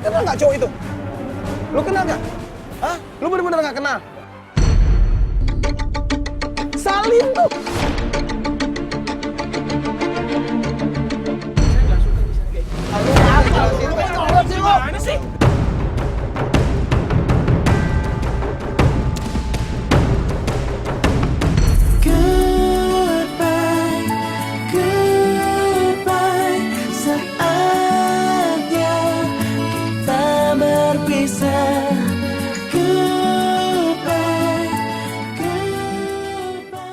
kenal nggak cowok itu? Lu kenal nggak? Hah? Lu bener-bener nggak kenal? Salim tuh. Gimana sih? Goodbye, goodbye. Saatnya kita berpisah. Goodbye, goodbye.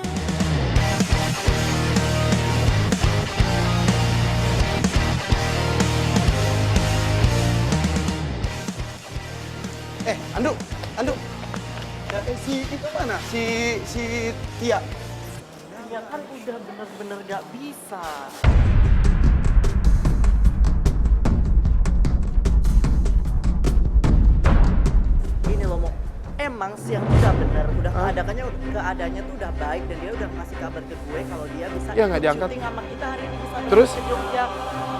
Andu. Si itu mana? Si Tia. Ya kan udah bener-bener gak bisa. Gini loh, Mo. Emang sih yang udah bener, udah keadaannya tuh udah baik dan dia udah ngasih kabar ke gue kalau dia bisa Ya, nggak diangkat. syuting sama kita hari ini di sana Terus? ke Jogja.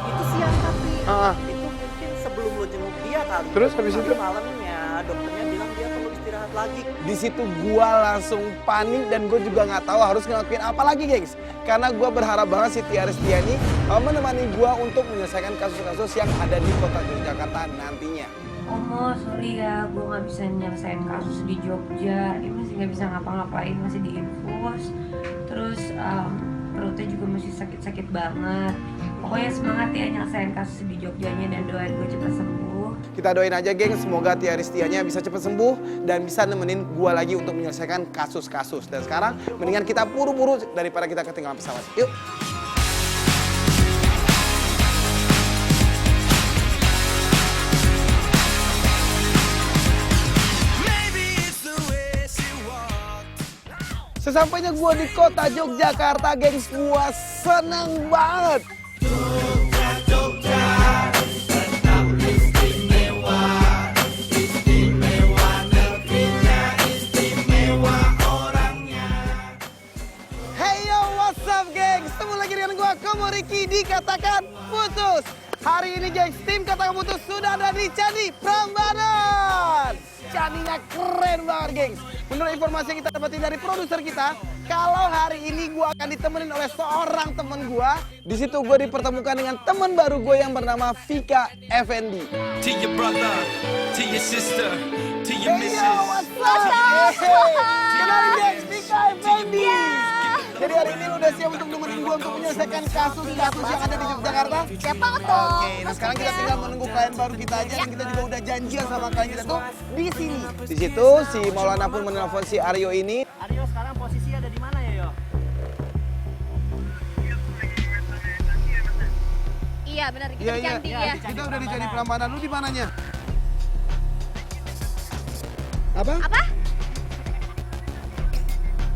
Itu siang tapi Ah. itu mungkin sebelum lo jenguk dia kali. Terus habis Tapi itu? malamnya dokternya bilang dia perlu istirahat lagi. Di situ gua langsung panik dan gue juga nggak tahu harus ngelakuin apa lagi, gengs. Karena gua berharap banget si Tia Restiani menemani gua untuk menyelesaikan kasus-kasus yang ada di kota Yogyakarta nantinya. Omo, sorry ya, gue nggak bisa nyelesain kasus di Jogja. Dia masih nggak bisa ngapa-ngapain, masih diinfus. Terus perutnya juga masih sakit-sakit banget. Pokoknya semangat ya nyelesain kasus di Jogjanya dan doain gue cepat sembuh. Kita doain aja, geng, semoga Tia Restianya bisa cepat sembuh dan bisa nemenin gua lagi untuk menyelesaikan kasus-kasus. Dan sekarang mendingan kita buru-buru daripada kita ketinggalan pesawat. Yuk. Sesampainya gua di kota Yogyakarta, gengs, gua seneng banget. Hey yo, what's up, gengs? Ketemu lagi dengan gua, Komo Riki, dikatakan putus. Hari ini, gengs, tim Katakan Putus sudah ada di Candi Prambanan. Candinya keren banget, gengs. Menurut informasi yang kita dapatin dari produser kita, kalau hari ini gua akan ditemenin oleh seorang temen gua. Di situ gua dipertemukan dengan teman baru gue yang bernama Vika Effendi. To your brother, to your sister, to your Hey missus. yo, what's up? Kenalin, gengs, Vika Effendi. Jadi hari ini lu udah siap untuk nemenin gua untuk menyelesaikan kasus-kasus yang ada di Yogyakarta? Siap banget dong. Oke, nah sekarang kita tinggal menunggu klien baru kita aja dan kita juga udah janjian sama klien kita tuh di sini. Di situ si Maulana pun menelpon si Aryo ini. Aryo sekarang posisi ada di mana ya, Yo? Iya benar, kita di Candi ya. Kita udah di Candi Prambanan. Lu di mananya? Apa? Apa?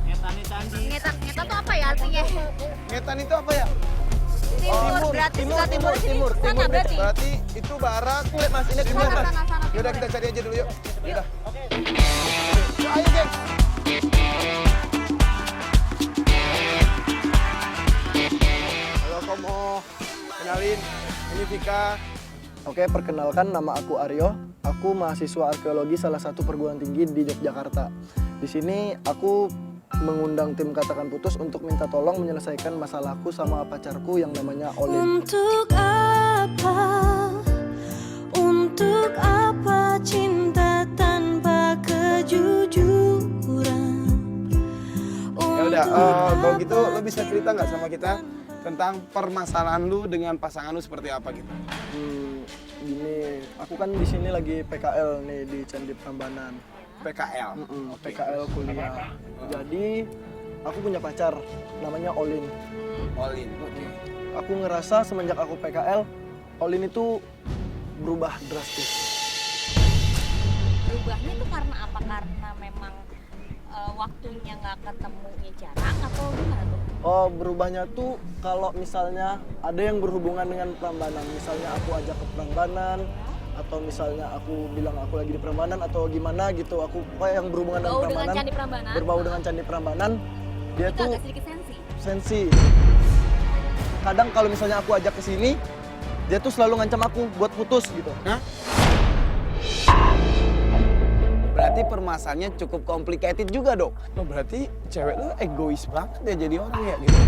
Ngetani Candi. Ngetan tuh apa ya artinya? Ngetan itu apa ya? Timur, berarti sebelah timur. Sana berarti. Berarti itu barat. Mas, ini timur, Mas. Yaudah kita cari aja dulu yuk. Yaudah. Yuk, ayo, gengs. Halo, Komo. Kenalin, ini Vika. Oke, perkenalkan nama aku Aryo. Aku mahasiswa arkeologi salah satu perguruan tinggi di Yogyakarta. Di sini aku mengundang tim Katakan Putus untuk minta tolong menyelesaikan masalahku sama pacarku yang namanya Olin. Untuk apa? Untuk apa cinta tanpa kejujuran? Ya udah, kalau gitu lo bisa cerita nggak sama kita tentang permasalahan lu dengan pasangan lu seperti apa gitu? Gini, aku kan di sini lagi PKL nih di Candi Prambanan. PKL. PKL kuliah. Jadi aku punya pacar namanya Olin. Olin. Aku ngerasa semenjak aku PKL, Olin itu berubah drastis. Berubahnya tuh karena apa? Karena memang waktunya nggak ketemunya jarang atau gimana tuh? Oh, berubahnya tuh kalau misalnya ada yang berhubungan dengan Prambanan. Misalnya aku ajak ke Prambanan, atau misalnya aku bilang aku lagi di Prambanan atau gimana gitu. Aku pokoknya yang berhubungan dengan Berbau dengan Prambanan. Candi Prambanan. Berbau dengan Candi Prambanan. Dia Itu tuh agak sedikit sensi. sensi. Kadang kalau misalnya aku ajak ke sini, dia tuh selalu ngancam aku buat putus gitu. Hah? berarti permasalahannya cukup complicated juga dong. Oh, berarti cewek lu egois banget ya jadi orang ya gitu.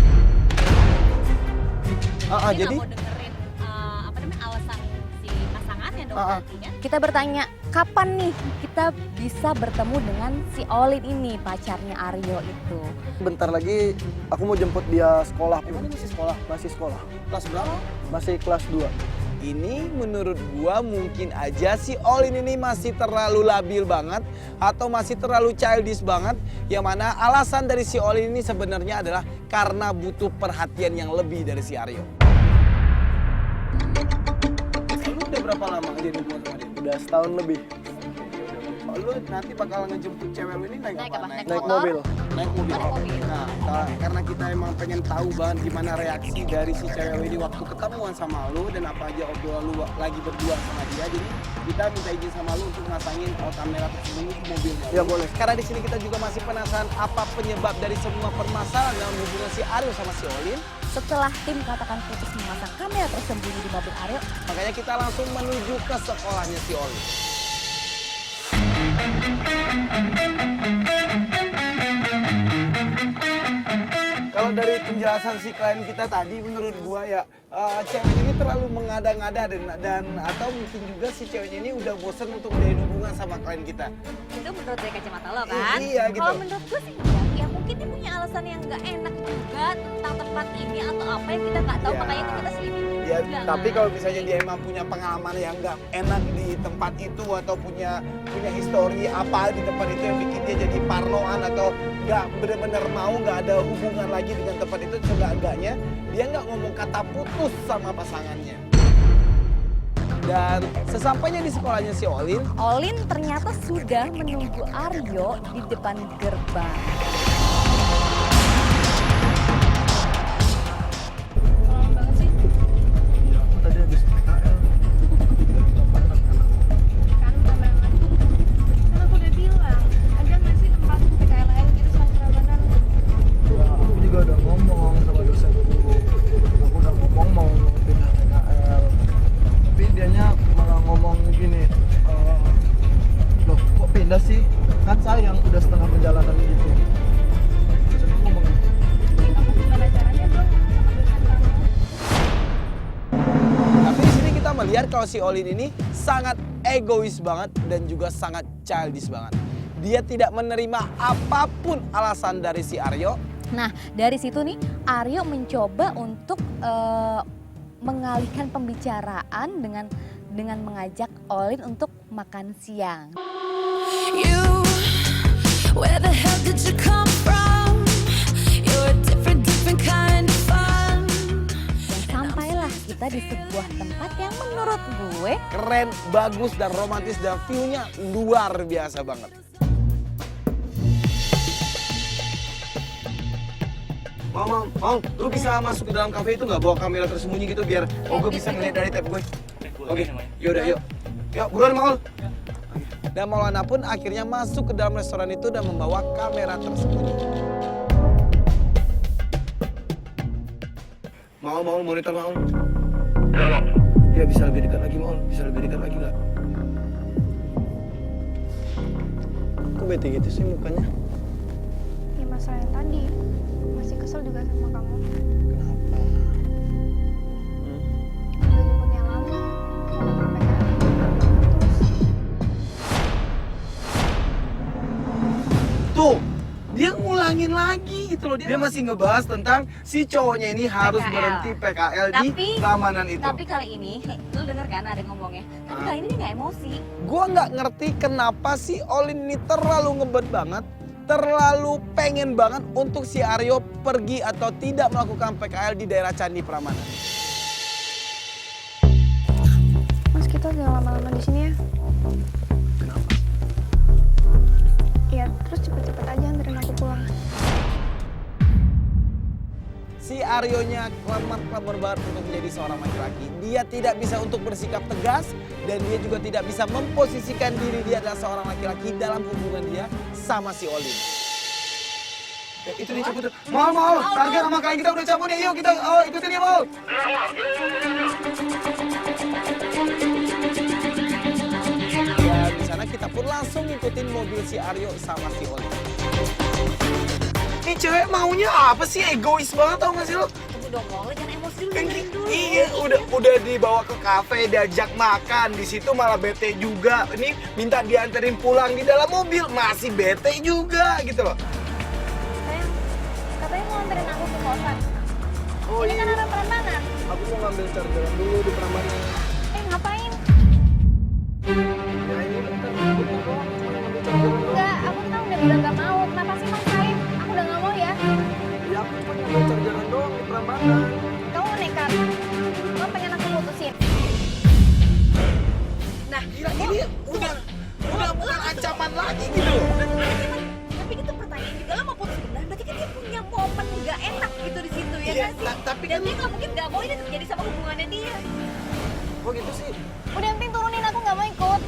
Dia Jadi nggak mau dengerin alasan si pasangannya dong berarti kan? Kita bertanya, kapan nih kita bisa bertemu dengan si Olin ini, pacarnya Aryo itu? Bentar lagi aku mau jemput dia sekolah. emang dia masih sekolah? Masih sekolah. Kelas berapa? Masih kelas 2. Ini menurut gua mungkin aja si Olin ini masih terlalu labil banget atau masih terlalu childish banget, yang mana alasan dari si Olin ini sebenarnya adalah karena butuh perhatian yang lebih dari si Aryo. Lu udah berapa lama jadi hubungan sama dia? Udah setahun lebih. Lu nanti bakal ngejemput cewek lu ini naik apa? Naik mobil. Naik mobil. Naik mobil. Nah, karena kita emang pengen tahu banget gimana reaksi dari si cewek ini waktu ketemuan sama lu dan apa aja obrolan lu lagi berdua sama dia. Jadi kita minta izin sama lu untuk masangin kamera tersembunyi di mobilnya. Ya boleh. Karena di sini kita juga masih penasaran apa penyebab dari semua permasalahan dalam hubungan si Aryo sama si Olin. Setelah tim Katakan Putus memasang kamera tersembunyi di mobil Aryo, Makanya kita langsung menuju ke sekolahnya si Olin. Kalau dari penjelasan si klien kita tadi, menurut gua ya cewek ini terlalu mengada-ngada dan atau mungkin juga si cewek ini udah bosan untuk menjalin hubungan sama klien kita. Itu menurut dari kacamata lo kan? Iya gitu. Kalau menurut gue sih enggak. Ya mungkin dia punya alasan yang nggak enak juga tentang tempat ini atau apa yang kita nggak tahu, Ya. makanya itu kita selidiki Ya, juga. tapi kan? kalau misalnya dia emang punya pengalaman yang nggak enak di tempat itu atau punya histori apa di tempat itu yang bikin dia jadi parnoan atau nggak benar-benar mau nggak ada hubungan lagi dengan tempat itu, seenggak-enggaknya dia nggak ngomong kata putus sama pasangannya. Dan sesampainya di sekolahnya si Olin, Olin ternyata sudah menunggu Aryo di depan gerbang. Tadi habis PKL. Kan aku udah bilang, ada nggak sih tempat PKL lain gitu sama Prambanan? Ya, aku juga udah ngomong sama dosen guru. Aku udah ngomong mau pindah PKL. Tapi dianya malah ngomong gini, loh kok pindah sih? Kan sayang udah setengah perjalanan gitu. Dosen aku ngomong, Ini kamu gimana caranya dong sama dosen kamu? tapi di sini kita melihat kalau si Olin ini sangat egois banget dan juga sangat childish banget. Dia tidak menerima apapun alasan dari si Aryo. Nah, dari situ nih Aryo mencoba untuk mengalihkan pembicaraan dengan mengajak Olin untuk makan siang. You, where the hell did you come from? You're a different kind of fun. Dan sampailah kita di sebuah tempat yang menurut gue Keren, bagus, dan romantis, dan view-nya luar biasa banget. Mau, lu bisa masuk ke dalam kafe itu nggak bawa kamera tersembunyi gitu biar gue bisa ngeliat dari tab gue. Oke, yaudah yuk. Yuk, buruan Maul. Dan Maulana pun akhirnya masuk ke dalam restoran itu dan membawa kamera tersembunyi. Maul, monitor Maul. Ya bisa lebih dekat lagi Maul, bisa lebih dekat lagi nggak? kok bete gitu sih mukanya? Ya masalah yang tadi, masih kesel juga sama kamu. Kenapa? Udah nyebutnya lama, kalau PKL putus. Tuh, dia ngulangin lagi gitu loh. Dia masih ngebahas tentang si cowoknya ini harus PKL. berhenti PKL di Tapi- keamanan itu. Tapi kali ini, lu denger kan ada ngomongnya. Tapi kali ini dia nggak emosi. Gua nggak ngerti kenapa si Olin ini terlalu ngebet banget, terlalu pengen banget untuk si Aryo pergi atau tidak melakukan PKL di daerah Candi Prambanan. Mas, kita jangan lama-lama di sini ya. Kenapa? Ya, terus cepet-cepet aja anterin aku pulang. Si Aryonya klamar banget untuk menjadi seorang laki-laki. Dia tidak bisa untuk bersikap tegas dan dia juga tidak bisa memposisikan diri dia adalah seorang laki-laki dalam hubungan dia sama si Olin. Itu dia cabut. Mau, target sama klien kita udah cabut nih. Yuk kita ikutin dia mau. Ya di sana kita pun langsung ikutin ngikutin mobil si Aryo sama si Oli. Ini cewek maunya apa sih? Egois banget tau gak sih lo? Tunggu dong, Mol, jangan emosi dulu, dengerin dulu. Iya, udah dibawa ke kafe, diajak makan, di situ malah bete juga. Ini minta dianterin pulang di dalam mobil, masih bete juga gitu loh. Sayang, katanya mau anterin aku ke kosan. Oh Ini iya, kan arah Prambanan. aku mau ngambil chargeran dulu di Prambanan. Ngapain? Ya ini bentar, bentar doang, cuma ngambil chargeran doang. Enggak, aku kan udah bilang gak mau. Kenapa sih maksain? Aku udah gak mau ya. Ya aku cuma ngambil chargeran doang di Prambanan. Kamu nekat. Kamu pengen aku putusin. Nah, Gila, ini udah bukan ancaman lagi gitu loh. tapi itu pertanyaan juga lo mau putus beneran, berarti kan dia punya momen gak enak gitu di situ ya Iya, nggak sih? tapi Dan kan- dia nggak mungkin gak mau ini terjadi sama hubungannya dia. Kok gitu sih? Udah penting turunin, aku gak mau ikut.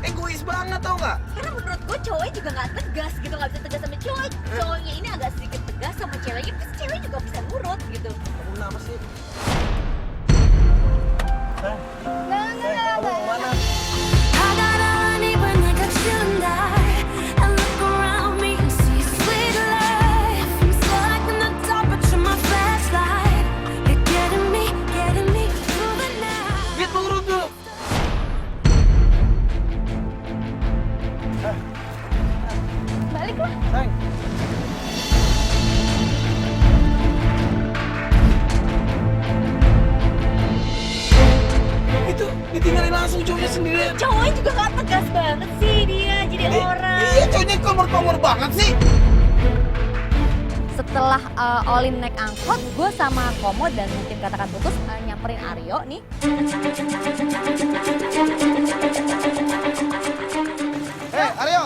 Egois banget tau gak? Karena menurut gue cowoknya juga gak tegas gitu, gak bisa tegas sama cowok. Cowoknya ini agak sedikit tegas sama ceweknya, terus cewek juga bisa nurut gitu. Kamu kenapa sih? Enggak. Kamu mau mana? I got all I need when I got you and I look around me and see sweet life. I'm stuck in the dark, but you're my flashlight. You're getting me through the night. Dia turun dulu. Balik lah. Sayang. Itu ditinggalin langsung cowoknya sendirian. Cowoknya juga gak tegas banget sih dia jadi orang. Iya, cowoknya komor-komor banget sih. Setelah Olin naik angkot, gue sama Komo dan tim katakan putus nyamperin Aryo nih. Aryo.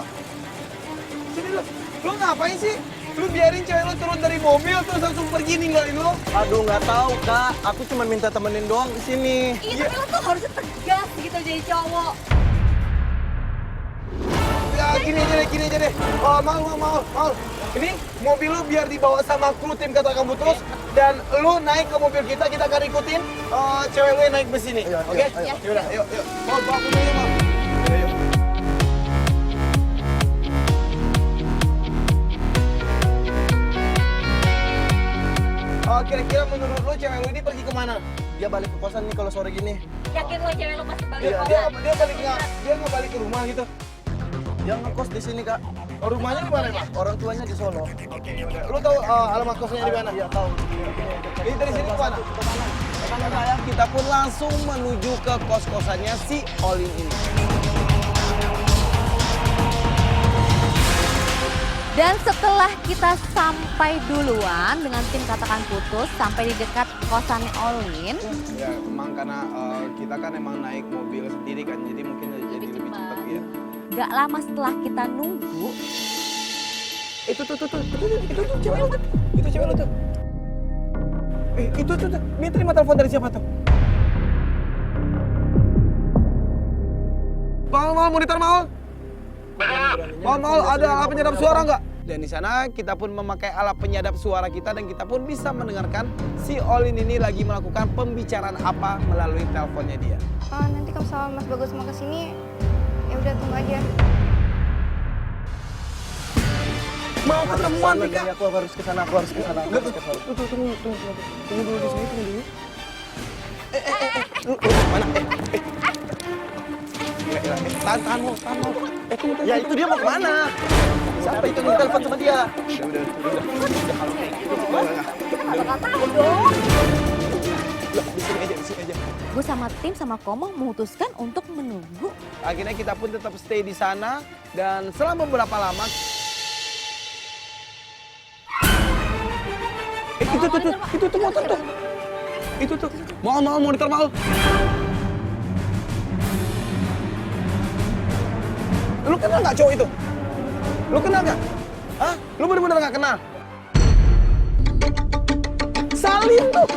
Sini lu. Lu ngapain sih? Lu biarin cewek lu turun dari mobil terus langsung pergi ninggalin lu. Aduh nggak tahu kak, aku cuma minta temenin doang di sini. Iya, tapi lo tuh harusnya tegas gitu jadi cowok. Ya gini aja deh. Oh, mau. Ini mobil lu biar dibawa sama kru tim katakan putus dan lu naik ke mobil kita akan ikutin cewek lu yang naik bus ini. Iya, Oke? ayo. Yaudah, yuk. Mau bawa aku dulu, mau. Yuk. Oh, kira-kira menurut lu cewek lu ini pergi kemana? Dia balik ke kosan nih kalau sore gini. Yakin lo cewek lo pasti balik Iya, kosan? dia nggak balik ke rumah gitu. Dia ngekos di sini kak. Oh, rumahnya di mana, Pak? Orang tuanya di Solo. Oke, yaudah. Lu tahu alamat kosnya di mana? Iya tahu. Ini dari sini ke mana? Karena saya Kita pun langsung menuju ke kos-kosannya si Olin ini. Dan setelah kita sampai duluan dengan tim katakan putus sampai di dekat kosannya Olin, Ya, emang karena kita kan emang naik mobil sendiri kan, jadi mungkin jadi lebih cepat ya. gak lama setelah kita nunggu, Itu cewek lu tuh. Itu cewek lu tuh. Itu tuh. Ini terima telepon dari siapa tuh? Maul, monitor Maul. Maul, ada alat penyadap suara nggak? Dan di sana kita pun memakai alat penyadap suara kita dan kita pun bisa mendengarkan si Olin ini lagi melakukan pembicaraan apa melalui teleponnya dia. Nanti kalau sama Mas Bagus mau kesini, ya udah tunggu aja. Mau ketemuan nih, Kak? Aku harus ke sana. Tunggu dulu di sini, tunggu dulu. Mana? Tahan mau. Tunggu. Ya itu dia mau kemana? Siapa itu yang telepon sama dia? Bakal tahu dong. Di sini aja. gue sama tim sama Komo memutuskan untuk menunggu. Akhirnya kita pun tetap stay di sana dan selama beberapa lama itu tuh motor tuh. Itu tuh. Mau monitor mau. Lu kenal nggak cowok itu? Lu kenal nggak? Hah? Lu bener-bener nggak kenal? Salim tuh.